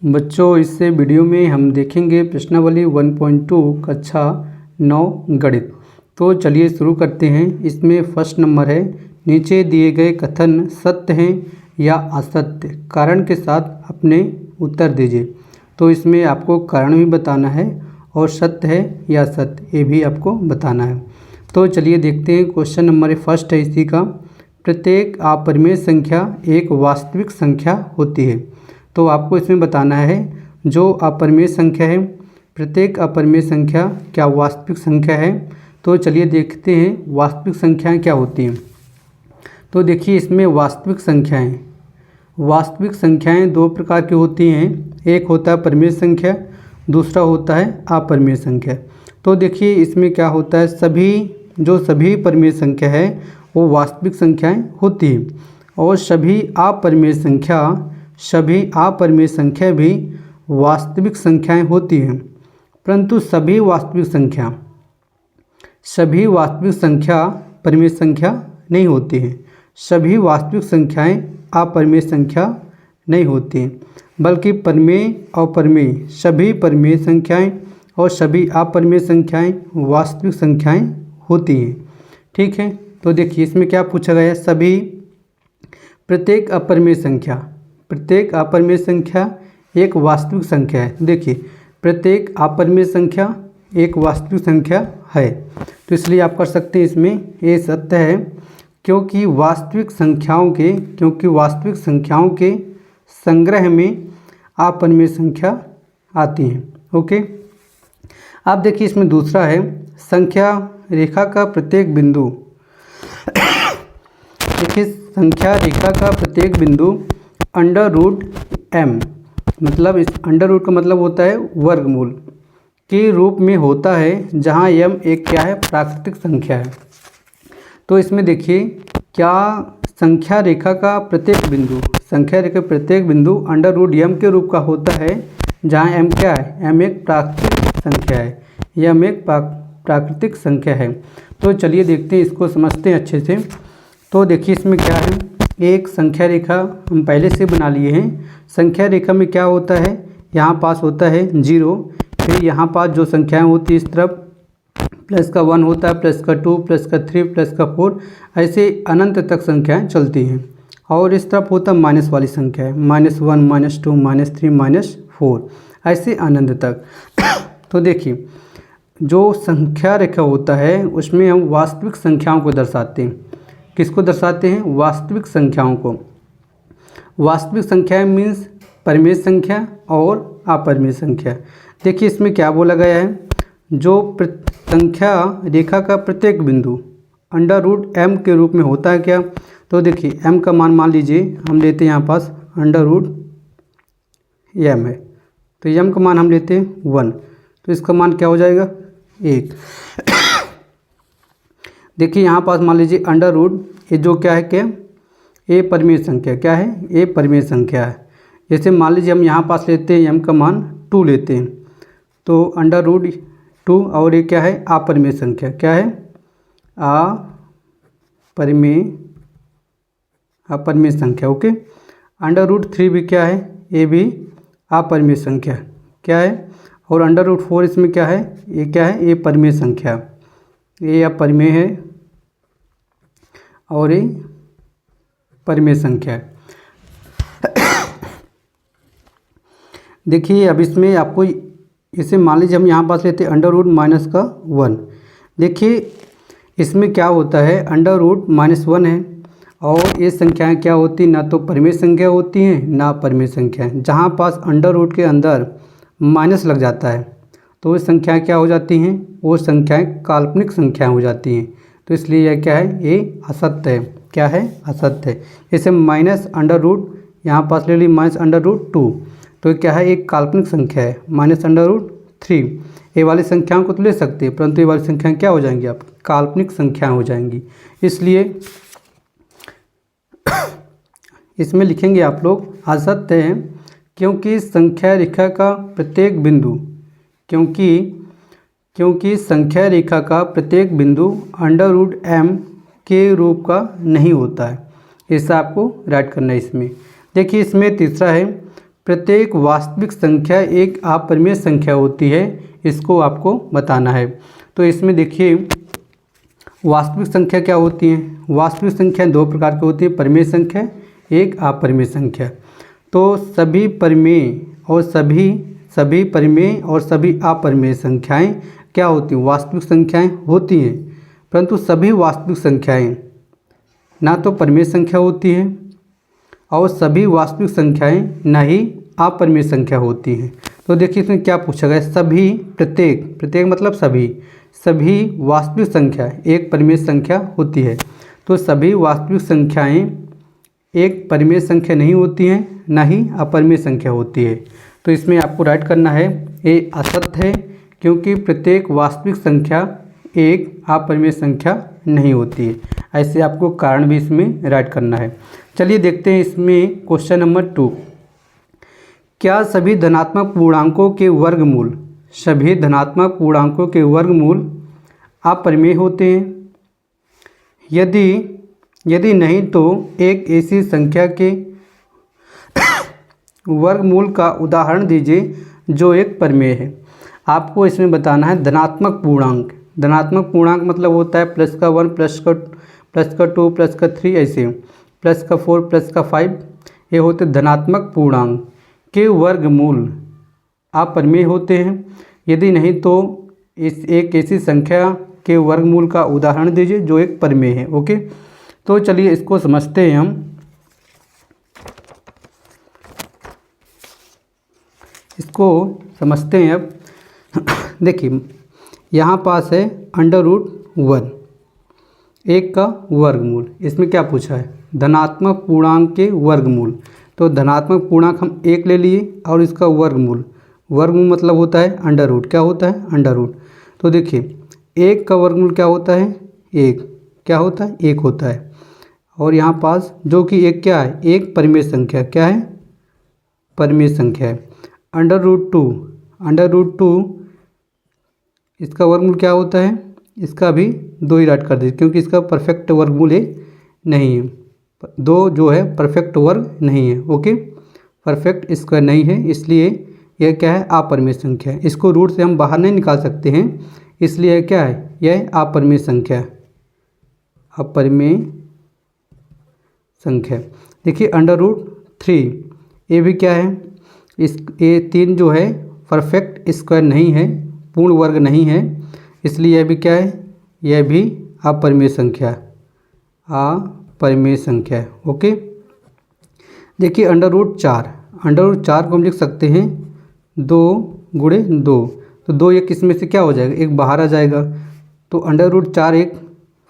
बच्चों, इस वीडियो में हम देखेंगे प्रश्नावली 1.2 कक्षा 9 गणित। तो चलिए शुरू करते हैं। इसमें फर्स्ट नंबर है, नीचे दिए गए कथन सत्य हैं या असत्य, कारण के साथ अपने उत्तर दीजिए। तो इसमें आपको कारण भी बताना है और सत्य है या असत्य ये भी आपको बताना है। तो चलिए देखते हैं। क्वेश्चन नंबर फर्स्ट है इसी का, प्रत्येक अपरिमेय संख्या एक वास्तविक संख्या होती है। तो आपको इसमें बताना है जो अपरिमेय संख्या है, प्रत्येक अपरिमेय संख्या क्या वास्तविक संख्या है। तो चलिए देखते हैं वास्तविक संख्याएं क्या होती हैं। तो देखिए इसमें वास्तविक संख्याएं दो प्रकार की होती हैं, एक होता है परिमेय संख्या, दूसरा होता है अपरिमेय संख्या। तो देखिए इसमें क्या होता है, सभी परिमेय संख्या है वो वास्तविक संख्याएं होती हैं और सभी अपरिमेय संख्या भी वास्तविक संख्याएं होती हैं। परंतु सभी वास्तविक संख्या परिमेय संख्या नहीं होती हैं। सभी वास्तविक संख्याएं अपरिमेय संख्या नहीं होती हैं, बल्कि परिमेय और अपरिमेय सभी परिमेय संख्याएं और सभी अपरिमेय संख्याएं वास्तविक संख्याएं होती हैं। ठीक है। तो देखिए इसमें क्या पूछा गया है, प्रत्येक अपरिमेय संख्या एक वास्तविक संख्या है। देखिए प्रत्येक अपरिमेय संख्या एक वास्तविक संख्या है, तो इसलिए आप कर सकते हैं इसमें ये सत्य है, क्योंकि वास्तविक संख्याओं के संग्रह में अपरिमेय संख्या आती हैं। ओके। अब देखिए इसमें दूसरा है, संख्या रेखा का प्रत्येक बिंदु देखिए संख्या रेखा का प्रत्येक बिंदु √m, मतलब इस √ का मतलब होता है वर्गमूल के रूप में होता है, जहाँ m एक क्या है, प्राकृतिक संख्या है। तो इसमें देखिए क्या संख्या रेखा का प्रत्येक बिंदु √m के रूप का होता है, जहाँ m क्या है, m एक प्राकृतिक संख्या है, m एक प्राकृतिक संख्या है। तो चलिए देखते हैं, इसको समझते हैं अच्छे से। तो देखिए इसमें क्या है, एक संख्या रेखा हम पहले से बना लिए हैं। संख्या रेखा में क्या होता है, यहाँ पास होता है 0, फिर यहाँ पास जो संख्याएं होती है इस तरफ प्लस का 1 होता है, प्लस का 2, प्लस का 3, प्लस का 4, ऐसे अनंत तक संख्याएं चलती हैं। और इस तरफ होता है माइनस वाली संख्या है, -1, -2, -3, -4, ऐसे अनंत तक। तो देखिए जो संख्या रेखा होता है उसमें हम वास्तविक संख्याओं को दर्शाते हैं। किसको दर्शाते हैं, वास्तविक संख्याओं को। वास्तविक संख्याएं मीन्स परिमेय संख्या और अपरिमेय संख्या। देखिए इसमें क्या बोला गया है, जो संख्या रेखा का प्रत्येक बिंदु √m के रूप में होता है क्या। तो देखिए m का मान लीजिए हम लेते हैं यहाँ पास √m है, तो m का मान हम लेते हैं 1, तो इसका मान क्या हो जाएगा, 1। देखिए यहाँ पास मान लीजिए ये जो क्या है, क्या ये परिमेय संख्या, क्या है, ये परिमेय संख्या है। जैसे मान लीजिए हम यहाँ पास लेते हैं m का मान 2 लेते हैं, तो √2, और ये क्या है, अपरिमेय संख्या, क्या है, अपरिमेय संख्या। ओके। √3 भी क्या है, ये भी अपरिमेय संख्या, क्या है, और √4 इसमें क्या है, ये क्या है, ये परिमेय संख्या, ये अपरिमेय है और ये परिमेय संख्या है। देखिए अब इसमें आपको इसे मान लीजिए हम यहाँ पास लेते हैं √-1। देखिए इसमें क्या होता है, √-1 है और ये संख्याएं क्या होती, ना तो परिमेय संख्या होती हैं ना अपरिमेय संख्या। जहाँ पास √ के अंदर माइनस लग जाता है तो वो संख्याएं क्या हो जाती हैं, वो संख्याएं काल्पनिक संख्याएं हो जाती हैं। तो इसलिए यह क्या है, ये असत्य है, क्या है, असत्य है। जैसे -√, यहाँ पास ले ली -√2, तो क्या है, एक काल्पनिक संख्या है, -√3। ये वाली संख्याओं को तो ले सकते हैं, परंतु ये वाली संख्याएं क्या हो जाएंगी, आप काल्पनिक संख्याएं हो जाएंगी। इसलिए इसमें लिखेंगे आप लोग असत्य है, क्योंकि संख्या रेखा का प्रत्येक बिंदु संख्या रेखा का प्रत्येक बिंदु √m के रूप का नहीं होता है। ऐसा आपको राइट करना है इसमें। देखिए इसमें तीसरा है, प्रत्येक वास्तविक संख्या एक अपरिमेय संख्या होती है, इसको आपको बताना है। तो इसमें देखिए वास्तविक संख्या क्या होती है। वास्तविक संख्या दो प्रकार की होती है, परिमेय संख्या, एक अपरिमेय संख्या। तो सभी परिमेय और सभी परिमेय और सभी अपरिमेय संख्याएं क्या होती हैं, वास्तविक संख्याएं होती हैं। परंतु सभी वास्तविक संख्याएं ना तो परिमेय संख्या होती है और सभी वास्तविक संख्याएं ना ही अपरिमेय संख्या होती हैं। तो देखिए इसमें क्या पूछा गया, सभी प्रत्येक मतलब सभी वास्तविक संख्या एक परिमेय संख्या होती है। तो सभी वास्तविक संख्याएं एक परिमेय संख्या नहीं होती हैं, ना ही अपरिमेय संख्या होती है। तो इसमें आपको राइट करना है ये असत्य है, क्योंकि प्रत्येक वास्तविक संख्या एक अपरिमेय संख्या नहीं होती है। ऐसे आपको कारण भी इसमें राइट करना है। चलिए देखते हैं इसमें क्वेश्चन नंबर 2। क्या सभी धनात्मक पूर्णांकों के वर्गमूल अपरिमेय होते हैं? यदि नहीं तो एक ऐसी संख्या के वर्गमूल का उदाहरण दीजिए जो एक परिमेय है। आपको इसमें बताना है धनात्मक पूर्णांक मतलब होता है +1 +2 +3 ऐसे +4 +5, ये होते धनात्मक पूर्णांक के वर्गमूल अपरिमेय होते हैं। यदि नहीं तो इस एक ऐसी संख्या के वर्गमूल का उदाहरण दीजिए जो एक परिमेय है। ओके, तो चलिए इसको समझते हैं हम। इसको समझते हैं अब। देखिए यहाँ पास है √1 एक का वर्गमूल। इसमें क्या पूछा है, धनात्मक पूर्णांक के वर्गमूल। तो धनात्मक पूर्णांक हम एक ले लिए और इसका वर्गमूल मतलब होता है √। क्या होता है, √। तो देखिए एक का वर्गमूल क्या होता है, एक होता है। और यहाँ पास जो कि एक क्या है, एक परिमेय संख्या, क्या है, परिमेय संख्या है। √2 इसका वर्गमूल क्या होता है, इसका भी 2 ही राइट कर दीजिए, क्योंकि इसका परफेक्ट वर्गमूल नहीं है। 2 जो है परफेक्ट वर्ग नहीं है। ओके, परफेक्ट स्क्वायर नहीं है, इसलिए यह क्या है, अपरिमेय संख्या है। इसको रूट से हम बाहर नहीं निकाल सकते हैं, इसलिए क्या है, यह अपरिमेय संख्या है, अपरिमेय संख्या। देखिए √3 ये भी क्या है, ये 3 जो है परफेक्ट स्क्वायर नहीं है, पूर्ण वर्ग नहीं है, इसलिए यह भी क्या है, यह भी अपरिमेय संख्या है। ओके, देखिए √4 को हम लिख सकते हैं 2 × 2। तो 2 एक इसमें से क्या हो जाएगा, एक बाहर आ जाएगा। तो √4 एक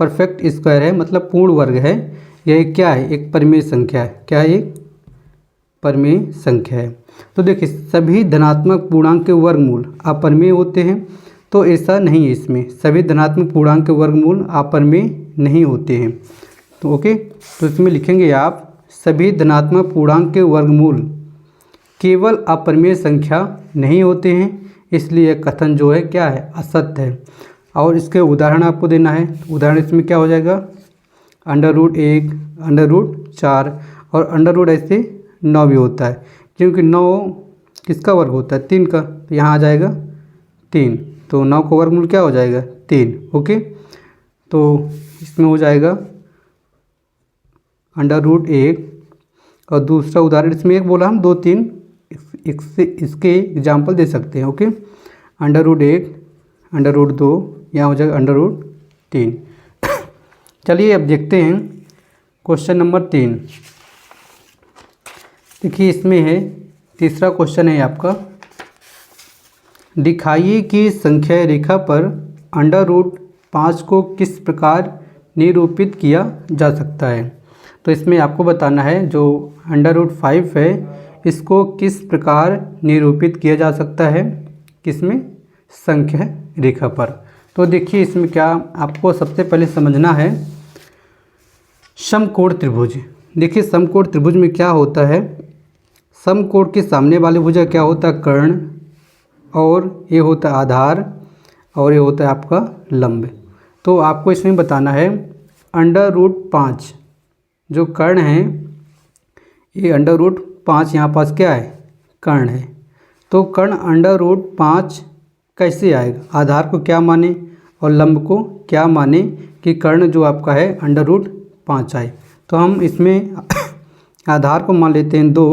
परफेक्ट स्क्वायर है, मतलब पूर्ण वर्ग है। यह क्या है, एक परिमेय संख्या है। क्या है, एक परिमेय संख्या है। तो देखिए सभी धनात्मक पूर्णांक के वर्गमूल अपरिमेय होते हैं, तो ऐसा नहीं है। इसमें सभी धनात्मक पूर्णांक के वर्गमूल अपरिमेय नहीं होते हैं। तो ओके, तो इसमें लिखेंगे आप सभी धनात्मक पूर्णांक के वर्गमूल केवल अपरिमेय संख्या नहीं होते हैं, इसलिए कथन जो है क्या है, असत्य है। और इसके उदाहरण आपको देना है। उदाहरण इसमें क्या हो जाएगा, √1 √4 और √ ऐसे 9 भी होता है, क्योंकि 9 किसका वर्ग होता है, 3 का। तो यहाँ आ जाएगा 3, तो 9 का वर्गमूल क्या हो जाएगा, 3। ओके, तो इसमें हो जाएगा √1। और दूसरा उदाहरण इसमें एक बोला हम, 2 3 इसके एग्जाम्पल दे सकते हैं। ओके, √1 √2, यहाँ हो जाएगा √3। चलिए अब देखते हैं क्वेश्चन नंबर 3। देखिए इसमें है, तीसरा क्वेश्चन है आपका, दिखाइए कि संख्या रेखा पर √5 को किस प्रकार निरूपित किया जा सकता है। तो इसमें आपको बताना है जो √5 है इसको किस प्रकार निरूपित किया जा सकता है, किसमें, संख्या रेखा पर। तो देखिए इसमें क्या आपको सबसे पहले समझना है, समकोण त्रिभुज। देखिए समकोण त्रिभुज में क्या होता है, समकोण के सामने वाले भुजा क्या होता है, कर्ण, और ये होता है आधार, और ये होता है आपका लंब। तो आपको इसमें बताना है √5 जो कर्ण है, ये √5 यहाँ पास क्या है, कर्ण है। तो कर्ण √5 कैसे आएगा? आधार को क्या माने और लंब को क्या माने कि कर्ण जो आपका है √5 आए। तो हम इसमें आधार को मान लेते हैं 2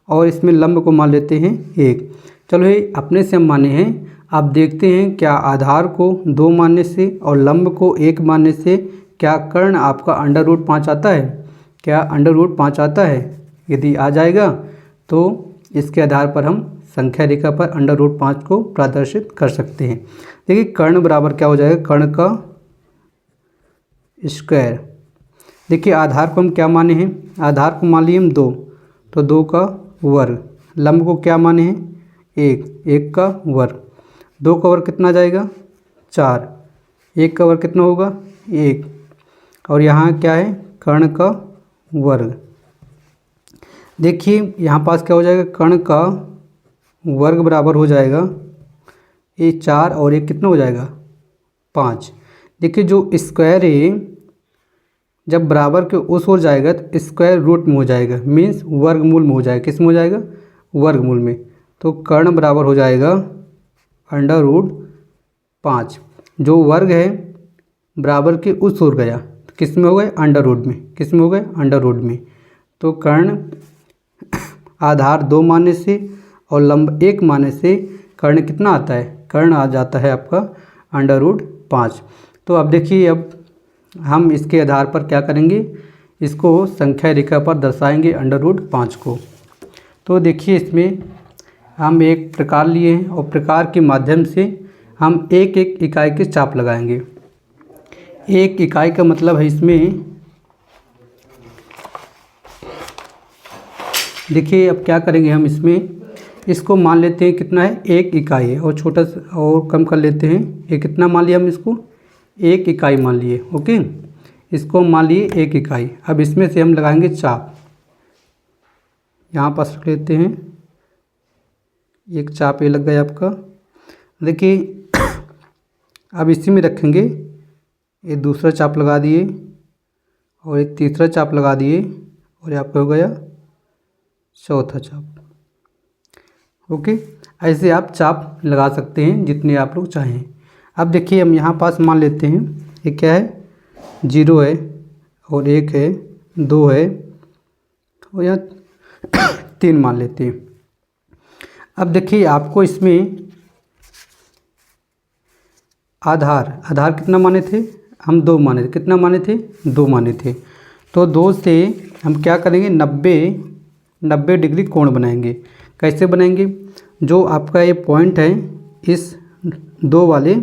और इसमें लंब को मान लेते हैं 1। चलो ये अपने से हम माने हैं। अब देखते हैं क्या आधार को 2 मानने से और लंब को 1 मानने से क्या कर्ण आपका √5 आता है? क्या √5 आता है? यदि आ जाएगा तो इसके आधार पर हम संख्या रेखा पर √5 को प्रदर्शित कर सकते हैं। देखिए कर्ण बराबर क्या हो जाएगा? कर्ण का स्क्वायर। देखिए आधार को हम क्या माने हैं? आधार को मान लिए हम 2, तो 2 का वर्ग। लंब को क्या माने हैं? 1 का वर्ग। 2 का वर्ग कितना जाएगा? 4। 1 का वर्ग कितना होगा? 1। और यहाँ क्या है? कर्ण का वर्ग। देखिए यहाँ पास क्या हो जाएगा? कर्ण का वर्ग बराबर हो जाएगा ये 4 और 1 कितना हो जाएगा? 5। देखिए जो स्क्वायर है जब बराबर के उस ओर जाएगा तो स्क्वायर रूट में हो जाएगा, मीन्स वर्गमूल में हो जाएगा। किस में हो जाएगा? वर्गमूल में। तो कर्ण बराबर हो जाएगा √5। जो वर्ग है बराबर के उस ओर गया तो किस में हो गए? √ में। किस में हो गए? √ में। तो कर्ण आधार 2 मानने से और लंब 1 मानने से कर्ण कितना आता है? कर्ण आ जाता है आपका √5। तो अब देखिए अब हम इसके आधार पर क्या करेंगे? इसको संख्या रेखा पर दर्शाएंगे √5 को। तो देखिए इसमें हम एक प्रकार लिए हैं और प्रकार के माध्यम से हम एक एक इकाई के चाप लगाएंगे। एक इकाई का मतलब है इसमें देखिए अब क्या करेंगे हम इसमें इसको मान लेते हैं कितना है? 1 इकाई है और छोटा और कम कर लेते हैं। ये कितना मान लिया हम इसको? 1 इकाई मान लिए। ओके, इसको मान लिए 1 इकाई। अब इसमें से हम लगाएंगे चाप। यहाँ पास रख लेते हैं। एक चाप ये लग गया आपका। देखिए अब इसी में रखेंगे। ये दूसरा चाप लगा दिए और एक तीसरा चाप लगा दिए और ये आपका हो गया चौथा चाप। ओके, ऐसे आप चाप लगा सकते हैं जितने आप लोग चाहें। अब देखिए हम यहाँ पास मान लेते हैं ये क्या है? 0 है और 1 है, 2 है और यहाँ 3 मान लेते हैं। अब देखिए आपको इसमें आधार कितना माने थे? हम 2 माने थे। कितना माने थे? 2 माने थे। तो 2 से हम क्या करेंगे? 90 डिग्री कोण बनाएंगे। कैसे बनाएंगे? जो आपका ये पॉइंट है इस 2 वाले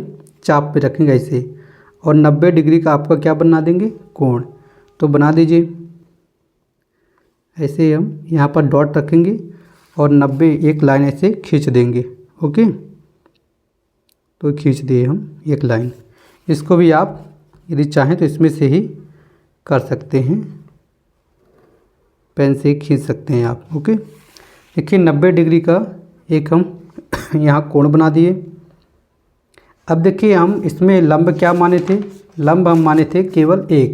चाप पे रखेंगे ऐसे और 90 डिग्री का आपका क्या बना देंगे? कोण। तो बना दीजिए ऐसे। हम यहाँ पर डॉट रखेंगे और 90 एक लाइन ऐसे खींच देंगे। ओके, तो खींच दिए हम एक लाइन। इसको भी आप यदि चाहें तो इसमें से ही कर सकते हैं, पेन से खींच सकते हैं आप। ओके, देखिए 90 डिग्री का एक हम यहाँ कोण बना दिए। अब देखिए हम इसमें लंब क्या माने थे? लंब हम माने थे केवल 1।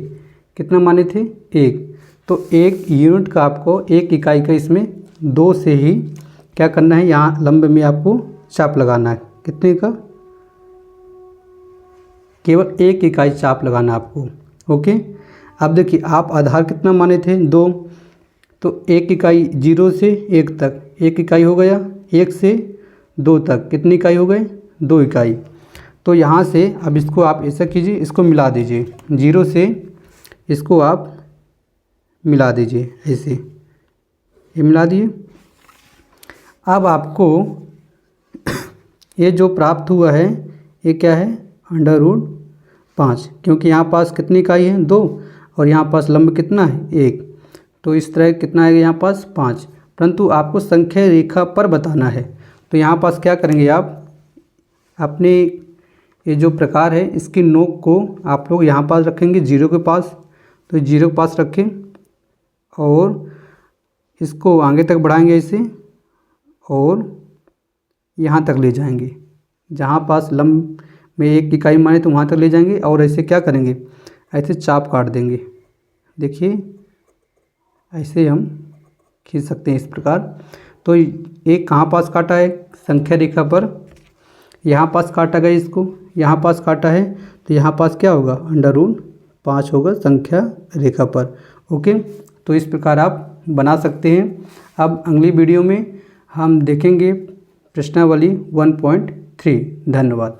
कितना माने थे? 1। तो 1 यूनिट का आपको 1 इकाई का इसमें 2 से ही क्या करना है? यहाँ लंब में आपको चाप लगाना है। कितने का? केवल 1 इकाई चाप लगाना आपको। ओके, अब देखिए आप आधार कितना माने थे? 2। तो 1 इकाई 0 से 1 तक 1 इकाई हो गया। 1 से 2 तक कितनी इकाई हो गए? 2 इकाई। तो यहाँ से अब इसको आप ऐसा कीजिए, इसको मिला दीजिए। 0 से इसको आप मिला दीजिए ऐसे, ये मिला दिए। अब आपको ये जो प्राप्त हुआ है ये क्या है? √5, क्योंकि यहाँ पास कितनी इकाई है? 2 और यहाँ पास लंब कितना है? 1। तो इस तरह कितना आएगा यहाँ पास? 5। परंतु आपको संख्या रेखा पर बताना है तो यहाँ पास क्या करेंगे? आप अपने ये जो प्रकार है इसकी नोक को आप लोग यहाँ पास रखेंगे 0 के पास। तो 0 के पास रखें और इसको आगे तक बढ़ाएंगे ऐसे और यहाँ तक ले जाएंगे। जहाँ पास लंब में 1 इकाई माने तो वहाँ तक ले जाएंगे और ऐसे क्या करेंगे? ऐसे चाप काट देंगे। देखिए ऐसे हम खींच सकते हैं इस प्रकार। तो एक कहाँ पास काटा है संख्या रेखा पर, यहाँ पास काटा गया, इसको यहाँ पास काटा है तो यहाँ पास क्या होगा √5 होगा संख्या रेखा पर। ओके, तो इस प्रकार आप बना सकते हैं। अब अगली वीडियो में हम देखेंगे प्रश्नावली 1.3। धन्यवाद।